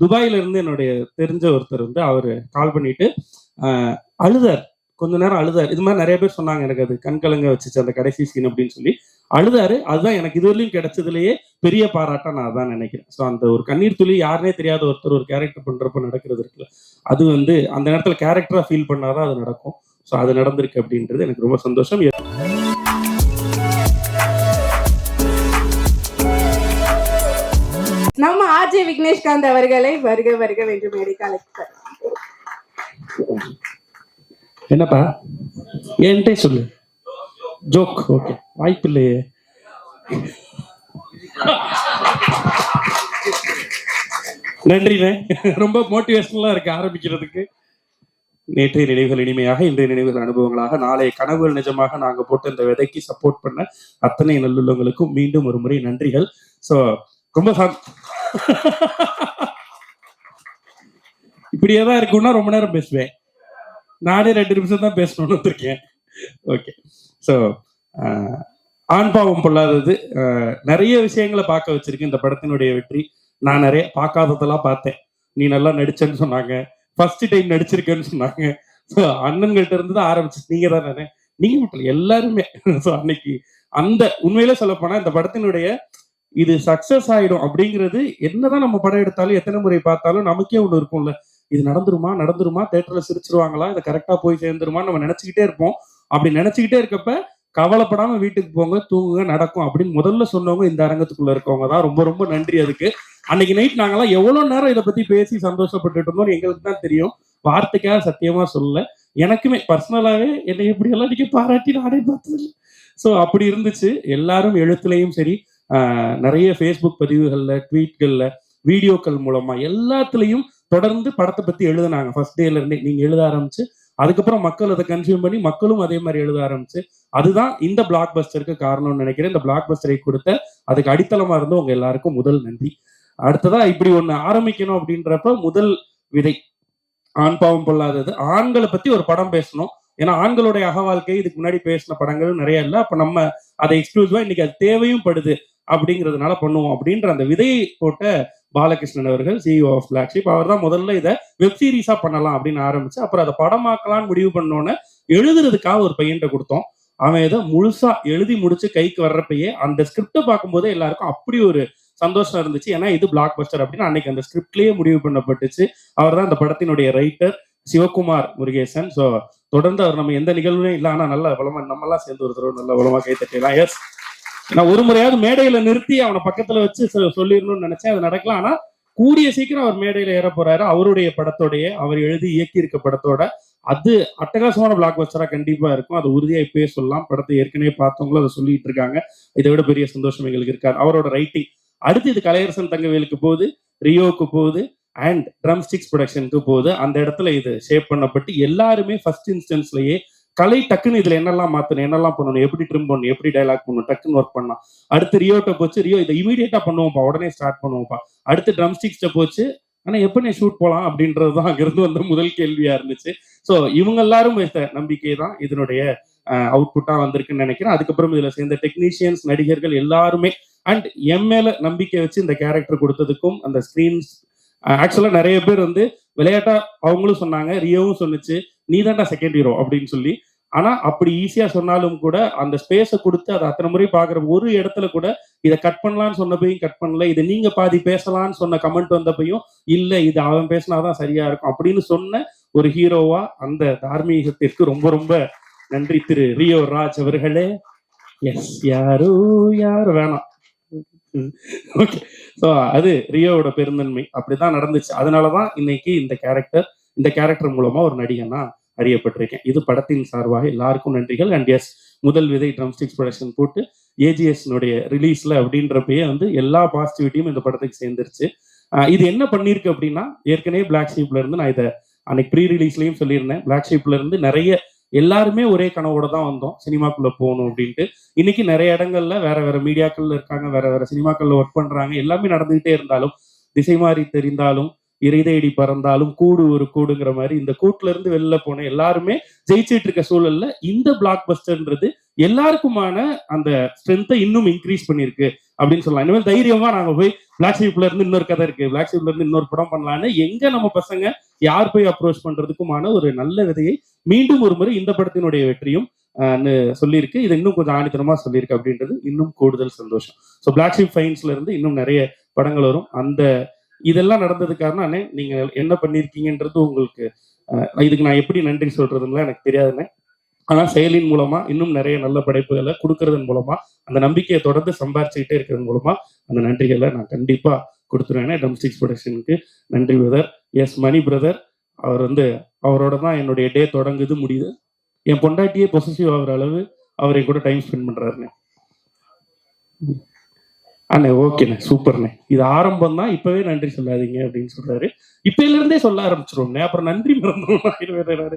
துபாயில இருந்து என்னுடைய தெரிஞ்ச ஒருத்தர் வந்து அவர் கால் பண்ணிட்டு அழுதார், கொஞ்ச நேரம் அழுதார். இது மாதிரி நிறைய பேர் சொன்னாங்க, எனக்கு அது கண்கலங்க வச்சுச்சு அந்த கடைசி சீன் அப்படின்னு சொல்லி அழுதாரு. அதுதான் எனக்கு இதுவரையும் கிடைச்சதுலயே பெரிய பாராட்டா நான் அதான் நினைக்கிறேன். ஸோ அந்த ஒரு கண்ணீர் துளி யாருனே தெரியாத ஒருத்தர் ஒரு கேரக்டர் பண்றப்ப நடக்கிறது இருக்குல்ல, அது வந்து அந்த நேரத்துல கேரக்டரா ஃபீல் பண்ணாதான் அது நடக்கும். ஸோ அது நடந்திருக்கு அப்படின்றது எனக்கு ரொம்ப சந்தோஷம். நம்ம ஆர்ஜே விக்னேஷ்காந்த் அவர்களை வருக வருக என்று மேடைக்கு அழைக்கிறார். என்னப்பா என்கிட்ட சொல்லு, ஜோக். ஓகே, வாய்ப்பு இல்லையே. நன்றிண்ணே, ரொம்ப மோட்டிவேஷனலா இருக்கு ஆரம்பிக்கிறதுக்கு. நேற்றைய நினைவுகள் இனிமையாக, இன்றைய நினைவுகள் அனுபவங்களாக, நாளைய கனவுகள் நிஜமாக நாங்க போட்டு இந்த விதைக்கு சப்போர்ட் பண்ண அத்தனை நல்லுள்ளவங்களுக்கும் மீண்டும் ஒரு முறை நன்றிகள். ஸோ ரொம்ப இப்படியேதான் இருக்கும்னா ரொம்ப நேரம் பேசுவேன். நானே 2 நிமிஷம் தான் பேசணும்னு இருக்கேன். ஓகே, ஸோ ஆண் பாவம் பொல்லாதது நிறைய விஷயங்களை பார்க்க வச்சிருக்கு இந்த படத்தினுடைய வெற்றி. நான் நிறைய பார்க்காததெல்லாம் பார்த்தேன். நீ நல்லா நடிச்சேன்னு சொன்னாங்க, ஃபர்ஸ்ட் டைம் நடிச்சிருக்கேன்னு சொன்னாங்க. ஸோ அண்ணன்கிட்ட இருந்து தான் ஆரம்பிச்சு, நீங்க தானே, நீங்க மட்டும் எல்லாருமே. ஸோ அன்னைக்கு அந்த உண்மையில சொல்ல போனா இந்த படத்தினுடைய இது சக்சஸ் ஆயிடும் அப்படிங்கிறது, என்னதான் நம்ம படம் எடுத்தாலும் எத்தனை முறை பார்த்தாலும் நமக்கே ஒண்ணு இருக்கும்ல, இது நடந்துருமா, தேட்டர்ல சிரிச்சிருவாங்களா, இது கரெக்டா போய் சேர்ந்துருமா நம்ம நினைச்சுக்கிட்டே இருப்போம். அப்படி நினைச்சுக்கிட்டே இருக்கப்ப கவலைப்படாம வீட்டுக்கு போங்க, தூங்குங்க, நடக்கும் அப்படின்னு முதல்ல சொன்னவங்க இந்த அரங்கத்துக்குள்ள இருக்கவங்க தான். ரொம்ப ரொம்ப நன்றி அதுக்கு. அன்னைக்கு நைட் நாங்கெல்லாம் எவ்வளவு நேரம் இதை பத்தி பேசி சந்தோஷப்பட்டு இருந்தோம் எங்களுக்கு தான் தெரியும். வார்த்தைக்காக சத்தியமா சொல்லல. எனக்குமே பர்சனலாவே என்னை இப்படி எல்லாம் நீங்க பாராட்டி நானே பார்த்தது. ஸோ அப்படி இருந்துச்சு. எல்லாரும் எழுத்துலையும் சரி, நிறைய ஃபேஸ்புக் பதிவுகள்ல, ட்வீட்கள்ல, வீடியோக்கள் மூலமா எல்லாத்துலயும் தொடர்ந்து படத்தை பத்தி எழுதுனாங்க. ஃபர்ஸ்ட் டேல இருந்தே நீங்க எழுத ஆரம்பிச்சு, அதுக்கப்புறம் மக்கள் அதை கன்சியூம் பண்ணி மக்களும் அதே மாதிரி எழுத ஆரம்பிச்சு, அதுதான் இந்த பிளாக் பஸ்டருக்கு காரணம்னு நினைக்கிறேன். இந்த பிளாக் பஸ்டரை கொடுத்த அதுக்கு அடித்தளமா இருந்து உங்க எல்லாருக்கும் முதல் நன்றி. அடுத்ததா இப்படி ஒண்ணு ஆரம்பிக்கணும் அப்படின்றப்ப முதல் விதை ஆண் பாவம் பொல்லாதது. ஆண்களை பத்தி ஒரு படம் பேசணும். ஏன்னா ஆண்களுடைய அகவாழ்க்கை இதுக்கு முன்னாடி பேசின படங்கள் நிறைய இல்லை. அப்ப நம்ம அதை எக்ஸ்க்ளூசிவா இன்னைக்கு அது தேவையும் படுது அப்படிங்கிறதுனால பண்ணுவோம் அப்படின்ற அந்த விதையை போட்ட பாலகிருஷ்ணன் அவர்கள், சிஇஓ ஆஃப் பிளாக்ஷிப், அவர் தான் முதல்ல இதை வெப் சீரிஸா பண்ணலாம் அப்படின்னு ஆரம்பிச்சு, அப்புறம் அதை படமாக்கலான்னு முடிவு பண்ணோன்னு எழுதுறதுக்காக ஒரு பையன்கிட்ட கொடுத்தோம். அவன் இதை முழுசா எழுதி முடிச்சு கைக்கு வர்றப்பயே அந்த ஸ்கிரிப்டை பார்க்கும்போதே எல்லாருக்கும் அப்படி ஒரு சந்தோஷம் இருந்துச்சு. ஏன்னா இது பிளாக் பஸ்டர் அப்படின்னு அன்னைக்கு அந்த ஸ்கிரிப்ட்லயே முடிவு பண்ணப்பட்டுச்சு. அவர் தான் அந்த படத்தினுடைய ரைட்டர் சிவகுமார் முருகேசன். ஸோ தொடர்ந்து அவர் நம்ம எந்த நிகழ்வுமே இல்லை, ஆனா நல்ல பலமா நம்ம எல்லாம் சேர்ந்து ஒரு தடவை நல்ல பலமா கை தட்டிடலாம். எஸ், நான் ஒரு முறையாவது மேடையில நிறுத்தி அவனை பக்கத்துல வச்சு சொல்லிடணும்னு நினைச்சேன். அது நடக்கலாம். ஆனா கூடிய சீக்கிரம் அவர் மேடையில ஏற போறாரு. அவருடைய படத்தோடைய, அவர் எழுதி இயக்கி இருக்க படத்தோட அது அட்டகாசமான பிளாக் பஸ்டரா கண்டிப்பா இருக்கும். அது உறுதியா இப்பயே சொல்லலாம். படத்தை ஏற்கனவே பார்த்தவங்களும் அதை சொல்லிட்டு இருக்காங்க. இதை விட பெரிய சந்தோஷம் எங்களுக்கு இருக்காது. அவரோட ரைட்டிங் அடுத்து இது கலையரசன் தங்கவேலுக்கு போகுது, ரியோவுக்கு போகுது, அண்ட் ட்ரம் ஸ்டிக்ஸ் ப்ரொடக்ஷனுக்கு போகுது. அந்த இடத்துல இது ஷேப் பண்ணப்பட்டு எல்லாருமே ஃபர்ஸ்ட் இன்ஸ்டன்ஸ்லயே கலை டக்குன்னு இதுல என்னெல்லாம் மாத்தணும், என்னெல்லாம் பண்ணணும், எப்படி ட்ரிம் பண்ணணும், எப்படி டைலாக் பண்ணணும், டக்குன்னு ஒர்க் பண்ணலாம். அடுத்து ரியோட்ட போச்சு, ரியோ இதை இமீடியட்டா பண்ணுவோம்ப்பா, உடனே ஸ்டார்ட் பண்ணுவோம்ப்பா. அடுத்து ட்ரம் ஸ்டிக்ஸ்ட போச்சு, ஆனா எப்ப நீ ஷூட் போலாம் அப்படின்றதுதான் அங்கிருந்து வந்த முதல் கேள்வியா இருந்துச்சு. ஸோ இவங்க எல்லாரும் வைத்த நம்பிக்கை தான் இதனுடைய அவுட்புட்டா வந்திருக்குன்னு நினைக்கிறேன். அதுக்கப்புறம் இதுல சேர்ந்த டெக்னீஷியன்ஸ், நடிகர்கள் எல்லாருமே அண்ட் எம் மேல நம்பிக்கை வச்சு இந்த கேரக்டர் கொடுத்ததுக்கும், அந்த ஸ்கிரீன்ஸ் ஆக்சுவலா நிறைய பேர் வந்து விளையாட்டா அவங்களும் சொன்னாங்க, ரியோவும் சொன்னிச்சு, நீ தான்டா செகண்ட் ஹீரோ அப்படின்னு சொல்லி. ஆனா அப்படி ஈஸியா சொன்னாலும் கூட அந்த ஸ்பேஸை கொடுத்து அதை அத்தனை முறை பாக்குற ஒரு இடத்துல கூட இதை கட் பண்ணலான்னு சொன்னப்பையும் கட் பண்ணல, இதை நீங்க பாதி பேசலான்னு சொன்ன கமெண்ட் வந்தப்பையும் இல்ல இது அவன் பேசினாதான் சரியா இருக்கும் அப்படின்னு சொன்ன ஒரு ஹீரோவா அந்த தார்மீகத்திற்கு ரொம்ப ரொம்ப நன்றி திரு ரியோ ராஜ் அவர்களே. எஸ், யாரோ யார் வேணாம். ஓகே, ஸோ அது ரியோவோட பெருந்தன்மை. அப்படிதான் நடந்துச்சு. அதனாலதான் இன்னைக்கு இந்த கேரக்டர் மூலமா ஒரு நடிகனா அறியப்பட்டிருக்கேன். இது படத்தின் சார்பாக எல்லாருக்கும் நன்றிகள். அண்ட் எஸ், முதல் விதை ட்ரம் ஸ்டிக்ஸ் ப்ரொடக்ஷன் போட்டு ஏஜிஎஸ் ரிலீஸ்ல அப்படின்றப்பயே வந்து எல்லா பாசிட்டிவிட்டியும் இந்த படத்துக்கு சேர்ந்துருச்சு. இது என்ன பண்ணிருக்கு அப்படின்னா, ஏற்கனவே பிளாக் ஷீப்ல இருந்து நான் இதை அன்னைக்கு ப்ரீ ரிலீஸ்லயும் சொல்லியிருந்தேன், பிளாக் ஷீப்ல இருந்து நிறைய எல்லாருமே ஒரே கனவோட தான் வந்தோம் சினிமாக்குள்ள போகணும் அப்படின்ட்டு. இன்னைக்கு நிறைய இடங்கள்ல வேற வேற மீடியாக்கள்ல இருக்காங்க, வேற வேற சினிமாக்கள்ல ஒர்க் பண்றாங்க. எல்லாமே நடந்துகிட்டே இருந்தாலும், திசை மாறி தெரிந்தாலும், இறைதேடி பறந்தாலும், கூடு ஒரு கூடுங்கிற மாதிரி இந்த கூட்டுல இருந்து வெளில போன எல்லாருமே ஜெயிச்சிட்டு இருக்க சூழல்ல இந்த பிளாக் பஸ்டர்ன்றது எல்லாருக்குமான அந்த ஸ்ட்ரென்த்தை இன்னும் இன்க்ரீஸ் பண்ணிருக்கு. அப்படின்னு சொல்லலாம். இனிமேல் தைரியமா நாங்க போய் பிளாக் ஷீப்ல இருந்து இன்னொரு கதை இருக்கு, பிளாக் ஷீப்ல இருந்து இன்னொரு படம் பண்ணலான்னு எங்க நம்ம பசங்க யார் போய் அப்ரோச் பண்றதுக்குமான ஒரு நல்ல விதையை மீண்டும் ஒரு முறை இந்த படத்தினுடைய வெற்றியும் சொல்லியிருக்கு. இது இன்னும் கொஞ்சம் ஆணித்தனமா சொல்லியிருக்கு அப்படின்றது இன்னும் கூடுதல் சந்தோஷம். ஸோ பிளாக் ஷீப் ஃபைன்ஸ்ல இருந்து இன்னும் நிறைய படங்கள் வரும். அந்த இதெல்லாம் நடந்தது காரணம் அண்ணே நீங்க என்ன பண்ணிருக்கீங்கன்றது உங்களுக்கு இதுக்கு நான் எப்படி நன்றி சொல்றதுன்னு எனக்கு தெரியாதுண்ணே. ஆனா செயலின் மூலமா இன்னும் நிறைய நல்ல படைப்புகளை கொடுக்கறதன் மூலமா அந்த நம்பிக்கையை தொடர்ந்து சம்பாரிச்சுக்கிட்டே இருக்கிறது மூலமா அந்த நன்றிகளை நான் கண்டிப்பா கொடுத்துருவேன். டம்ஸ்டிக்ஸ் ப்ரொடக்ஷனுக்கு நன்றி பிரதர். எஸ் மணி பிரதர், அவர் அவரோட தான் என்னுடைய டே தொடங்குது முடியுது. என் பொண்டாட்டியே பொசசிவ் ஆகிற அளவு அவர் என் கூட டைம் ஸ்பெண்ட் பண்றாருண்ணே. அண்ணே ஓகேண்ணே, சூப்பர்ண்ணே, இது ஆரம்பம் தான், இப்பவே நன்றி சொல்லாதீங்க அப்படின்னு சொல்றாரு. இப்பையில இருந்தே சொல்ல ஆரம்பிச்சிருவோம்ண்ணே, அப்புறம் நன்றி மறந்துடுவாரு.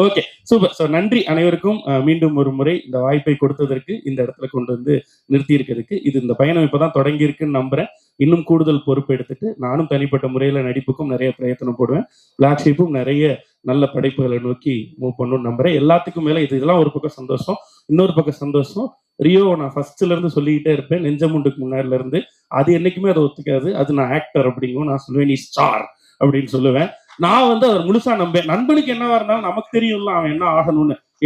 Okay super. ஸோ நன்றி அனைவருக்கும். மீண்டும் ஒரு முறை இந்த வாய்ப்பை கொடுத்ததற்கு, இந்த இடத்துல கொண்டு வந்து நிறுத்தி இருக்கிறதுக்கு. இது இந்த பயணம் இப்பதான் தொடங்கி இருக்குன்னு நம்புறேன். இன்னும் கூடுதல் பொறுப்பு எடுத்துட்டு நானும் தனிப்பட்ட முறையில நடிப்புக்கும் நிறைய பிரயத்தனம் போடுவேன். பிளாக் ஷீப்பும் நிறைய நல்ல படைப்புகளை நோக்கி மூவ் பண்ணணும்னு நம்புறேன். எல்லாத்துக்கும் மேல இதெல்லாம் ஒரு பக்கம் சந்தோஷம். இன்னொரு பக்கம் சந்தோஷம், ரியோ நான் ஃபர்ஸ்ட்ல இருந்து சொல்லிக்கிட்டே இருப்பேன், நெஞ்சமுண்டுக்கு முன்னாடில இருந்து. அது என்னைக்குமே அதை ஒத்துக்காது. அது நான் ஆக்டர் அப்படிங்கும், நான் சொல்லுவேன் நீ ஸ்டார் அப்படின்னு சொல்லுவேன். நான் அவர் முழுசா நம்பேன். நண்பனுக்கு என்னவா இருந்தாலும் நமக்கு தெரியும்ல அவன்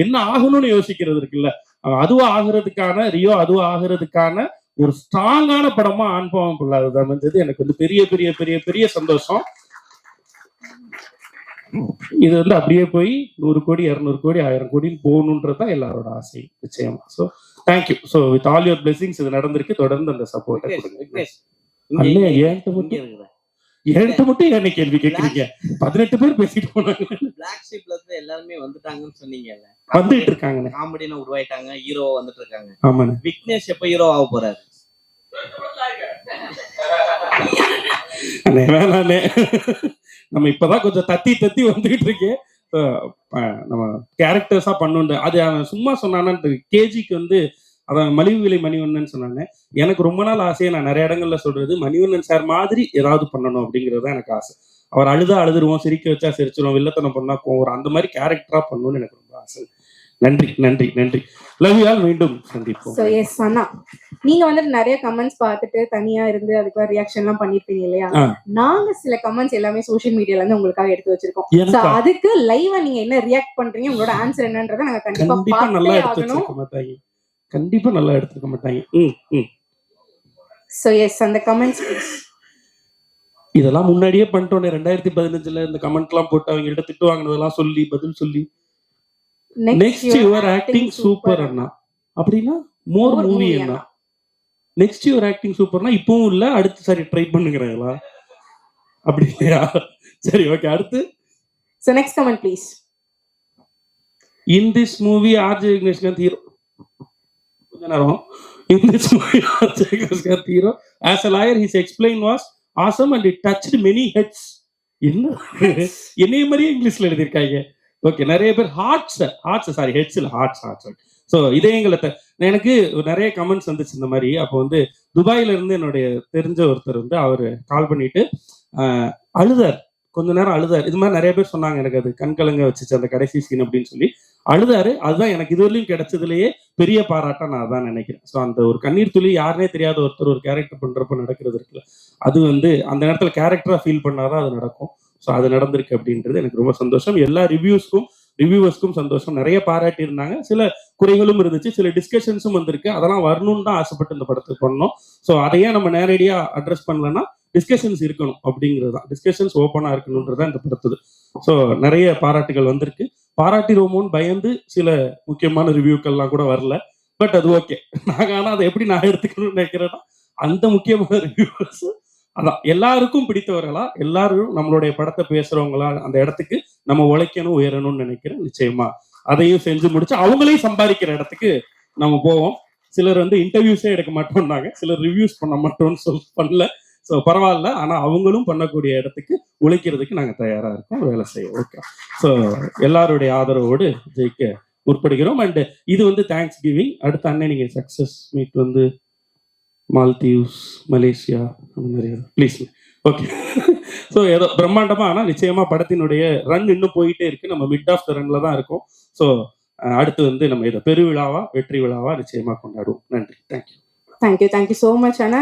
என்ன ஆகணும்னு யோசிக்கிறது இருக்குல்ல. அவன் அதுவா ஆகுறதுக்கான, ரியோ அதுவா ஆகுறதுக்கான ஒரு ஸ்ட்ராங்கான படமா ஆண்பாவம் பிள்ளாது அமைஞ்சது எனக்கு பெரிய பெரிய பெரிய பெரிய சந்தோஷம். இது அப்படியே போய் 100 கோடி 200 கோடி 1000 கோடின்னு போகணுன்றதுதான் எல்லாரோட ஆசை நிச்சயமா. So thank you. So with all your blessings இது நடந்திருக்கு. தொடர்ந்து அந்த சப்போர்ட்டை கொடுங்க. என்கிட்ட மட்டும் என்ன கேள்வி கேட்குறீங்க? 18 பேர் பேசிட்டு போனாங்க. பிளாக் ஷீப்ல இருந்து எல்லாருமே வந்துட்டாங்கன்னு சொன்னீங்கல்ல, வந்துட்டு இருக்காங்க, காமெடினா உருவாயிட்டாங்க, ஹீரோவா வந்துட்டு இருக்காங்க. ஆமாண்ணே. விக்னேஷ் எப்ப ஹீரோ ஆக போறாரு? வேணாண்ணே, நம்ம இப்பதான் கொஞ்சம் தத்தி வந்துகிட்டு இருக்கேன். நம்ம கேரக்டர்ஸா பண்ணுண்டு அது அவன் சும்மா சொன்னான்னு கேஜிக்கு அதான் மலிவு விலை மணிவண்ணன் சொன்னாங்க. எனக்கு ரொம்ப நாள் ஆசையை நான் நிறைய இடங்கள்ல சொல்றது, மணிவண்ணன் சார் மாதிரி ஏதாவது பண்ணணும் அப்படிங்கிறது தான் எனக்கு ஆசை. அவர் அழுதுருவோம், சிரிக்க வச்சா சிரிச்சிருவோம், வில்லத்தனம் பண்ணா போவோம், அந்த மாதிரி கேரக்டரா பண்ணணும்னு எனக்கு ரொம்ப ஆசை. நன்றி நன்றி நன்றி. Love you all. மீண்டும் சந்திப்போம். சோ எஸ் அண்ணா, நீங்க நிறைய கமெண்ட்ஸ் பார்த்துட்டு தனியா இருந்து அதுக்கு ரியாக்ஷன் எல்லாம் பண்ணிருப்பீங்க இல்லையா? நாங்க சில கமெண்ட்ஸ் எல்லாமே சோஷியல் மீடியால இருந்து உங்களுக்காக எடுத்து வச்சிருக்கோம். சோ அதுக்கு லைவா நீங்க என்ன ரியாக்ட் பண்றீங்க, உங்களோட ஆன்சர் என்னன்றதை நாங்க கண்டிப்பா நல்லா எடுத்துக்க மாட்டாங்க. கண்டிப்பா நல்லா எடுத்துக்க மாட்டாங்க. சோ எஸ் அந்த கமெண்ட்ஸ் இதெல்லாம் முன்னாடியே பண்ணிட்டோம். 2015 இந்த கமெண்ட் எல்லாம் போட்டு அவங்க கிட்ட திட்டு வாங்கினதெல்லாம் சொல்லி பதில் சொல்லி நெக்ஸ்ட் யுவர் ஆக்டிங் சூப்பர் அண்ணா அப்படின்னா மோர் மூவி அண்ணா. நெக்ஸ்ட் யுவர் ஆக்டிங் சூப்பர்னா இப்பவும் இல்ல, அடுத்து சரி ட்ரை பண்ணுங்கிறாங்களா அப்படி இல்லையா? சரி ஓகே. அடுத்து so next comment please. In this movie RJ Vigneshkanth hero. கொஞ்ச நேரம். In this movie, Ajay Vigneshkanth hero as a lawyer, his explain was awesome and it touched many heads. என்னைய மாதிரியே இங்கிலீஷ்ல எழுதியிருக்காங்க. ஓகே, நிறைய பேர் ஹார்ட்ஸ் சாரி ஹெட்ஸ் இல்ல hearts. So இதயங்களை எனக்கு நிறைய கமெண்ட்ஸ் வந்துச்சு இந்த மாதிரி. அப்போ துபாயில இருந்து என்னுடைய தெரிஞ்ச ஒருத்தர் அவரு கால் பண்ணிட்டு அழுதார், கொஞ்ச நேரம் அழுதார். இது மாதிரி நிறைய பேர் சொன்னாங்க, எனக்கு அது கண்கலங்க வச்சுச்சு அந்த கடைசி சீன் அப்படின்னு சொல்லி அழுதாரு. அதுதான் எனக்கு இதுவரையும் கிடைச்சதுலயே பெரிய பாராட்டா நான் அதான் நினைக்கிறேன். ஸோ அந்த ஒரு கண்ணீர் துளி யாருனே தெரியாத ஒருத்தர் ஒரு கேரக்டர் பண்றப்ப நடக்கிறது இருக்குல்ல, அது அந்த நேரத்துல கேரக்டரா ஃபீல் பண்ணாதான் அது நடக்கும். ஸோ அது நடந்திருக்கு அப்படின்றது எனக்கு ரொம்ப சந்தோஷம். எல்லா ரிவ்யூவர்ஸ்க்கும் சந்தோஷம். நிறைய பாராட்டி இருந்தாங்க, சில குறைகளும் இருந்துச்சு, சில டிஸ்கஷன்ஸும் வந்திருக்கு. அதெல்லாம் வரணும்னு தான் ஆசைப்பட்டு இந்த படத்துக்கு பண்ணோம். ஸோ அதையே நம்ம நேரடியா அட்ரஸ் பண்ணலன்னா டிஸ்கஷன்ஸ் இருக்கணும் அப்படிங்கிறது தான், டிஸ்கஷன்ஸ் ஓப்பனா இருக்கணும்ன்றதான் இந்த படத்துது. ஸோ நிறைய பாராட்டுகள் வந்திருக்கு. பாராட்டிடுவோமோன்னு பயந்து சில முக்கியமான ரிவ்யூக்கள்லாம் கூட வரல. பட் அது ஓகே. ஆனால் அதை எப்படி நான் எடுத்துக்கணும்னு நினைக்கிறேன்னா, அந்த முக்கியமான ரிவ்யூவர்ஸ் அதான் எல்லாருக்கும் பிடித்தவர்களா, எல்லாரும் நம்மளுடைய படத்தை பேசுறவங்களா அந்த இடத்துக்கு நம்ம உழைக்கணும், உயரணும்னு நினைக்கிறேன். நிச்சயமா அதையும் செஞ்சு முடிச்சு அவங்களையும் சம்பாதிக்கிற இடத்துக்கு நம்ம போவோம். சிலர் இன்டர்வியூஸே எடுக்க மாட்டோம்னாங்க, சிலர் ரிவ்யூஸ் பண்ண மாட்டோம்னு பண்ணல. ஸோ பரவாயில்ல, ஆனால் அவங்களும் பண்ணக்கூடிய இடத்துக்கு உழைக்கிறதுக்கு நாங்கள் தயாராக இருக்கோம், வேலை செய்ய. ஓகே. ஸோ எல்லாருடைய ஆதரவோடு ஜெயிக்க முற்படுகிறோம். அண்ட் இது தேங்க்ஸ் கிவிங். அடுத்த அண்ணன் நீங்கள் சக்ஸஸ் மீட் மால்தீவ்ஸ், மலேசியா அந்த மாதிரி ப்ளீஸ். ஓகே. ஸோ ஏதோ பிரம்மாண்டமா, ஆனால் நிச்சயமா படத்தினுடைய ரன் இன்னும் போயிட்டே இருக்கு. நம்ம மிட் ஆஃப் த ரன்ல தான் இருக்கோம். ஸோ அடுத்து நம்ம இதை பெருவிழாவா வெற்றி விழாவா நிச்சயமா கொண்டாடுவோம். நன்றி, தேங்க்யூ. தேங்க்யூ சோ மச் அண்ணா.